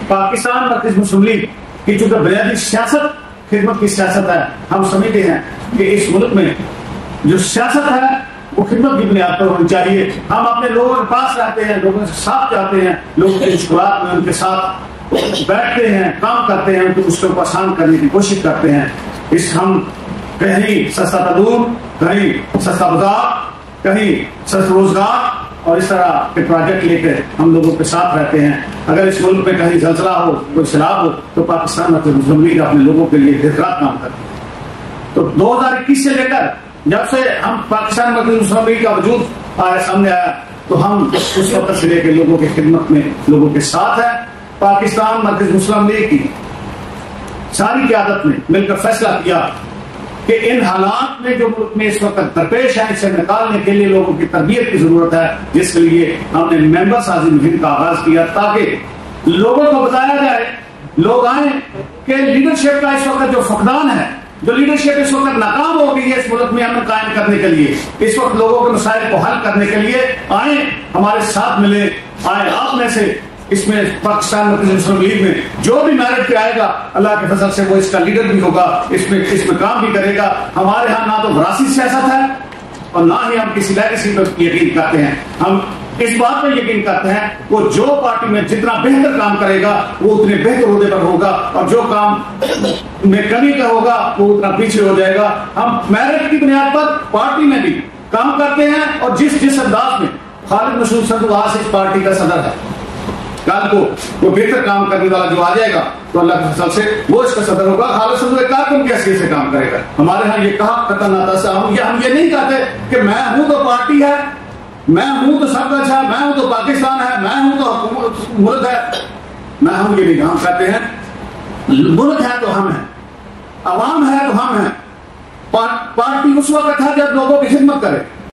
پاکستان مرکز مسلم لیگ کی چونکہ بنیادی سیاست خدمت کی سیاست ہے، ہم سمجھتے ہیں کہ اس ملک میں جو سیاست ہے وہ خدمت کی بنیاد پر ہونی چاہیے. ہم اپنے لوگوں کے پاس رہتے ہیں، لوگوں سے ساتھ جاتے ہیں، لوگوں کے مشکلات میں ان کے ساتھ بیٹھتے ہیں، کام کرتے ہیں، ان کو مشکل کو آسان کرنے کی کوشش کرتے ہیں. ہم کہیں سستا تدور، کہیں سستا بازار، کہیں سستا روزگار اور اس طرح کے پروجیکٹ لے کر ہم لوگوں کے ساتھ رہتے ہیں. اگر اس ملک میں کہیں زلزلہ ہو، کوئی سیلاب ہو، تو پاکستان مرکز مسلم لیگ اپنے لوگوں کے لیے دن رات کام کرتی ہے. تو 2021 سے لے کر جب سے ہم پاکستان مرکز مسلم لیگ کا وجود سامنے آیا تو ہم اس وقت سے لے کے لوگوں کی خدمت میں لوگوں کے ساتھ ہیں. پاکستان مرکز مسلم لیگ کی ساری قیادت نے مل کر فیصلہ کیا کہ ان حالات میں جو ملک میں اس وقت درپیش ہیں، اسے نکالنے کے لیے لوگوں کی تربیت کی ضرورت ہے، جس کے لیے ہم نے ممبر سازی مہم کا آغاز کیا تاکہ لوگوں کو بتایا جائے، لوگ آئیں کہ لیڈرشپ کا اس وقت جو فقدان ہے، جو لیڈرشپ اس وقت ناکام ہو گئی ہے اس ملک میں امن قائم کرنے کے لیے، اس وقت لوگوں کے مسائل کو حل کرنے کے لیے آئیں، ہمارے ساتھ ملیں. آئیں آپ میں سے اس میں پاکستان مرکز مسلم لیگ میں جو بھی میرٹ پہ آئے گا اللہ کے فضل سے وہ اس کا لیڈر بھی ہوگا، اس میں کام بھی کرے گا. ہمارے ہاں نہ تو وراثی سیاست ہے اور نہ ہی ہم کسی لیگیسی پہ یقین کرتے ہیں. ہم اس بات پہ یقین کرتے ہیں وہ جو پارٹی میں جتنا بہتر کام کرے گا وہ اتنے بہتر عہدے پر ہوگا، اور جو کام میں کمی کا ہوگا وہ اتنا پیچھے ہو جائے گا. ہم میرٹ کی بنیاد پر پارٹی میں بھی کام کرتے ہیں، اور جس انداز میں خالد مسعود سندھو آج اس پارٹی کا صدر ہے، کل کو وہ بہتر کام کرنے والا جو آ جائے گا تو اللہ کے فضل سے وہ اس کا صدر ہوگا. خالد سندھو ایک کارکن کی حیثیت سے کام کرے گا. ہمارے ہاں یہ کہا خطرناک سا ہم یہ نہیں کہتے کہ میں ہوں تو پارٹی ہے، میں ہوں تو سب کچھ ہے، میں ہوں تو پاکستان ہے، میں ہوں تو حکومت ملک ہے. میں ہم یہ نہیں کام کرتے ہیں. ملک ہے تو ہم ہیں، عوام ہے تو ہم ہیں. پارٹی اس وقت ہے جب لوگوں کی خدمت کرے.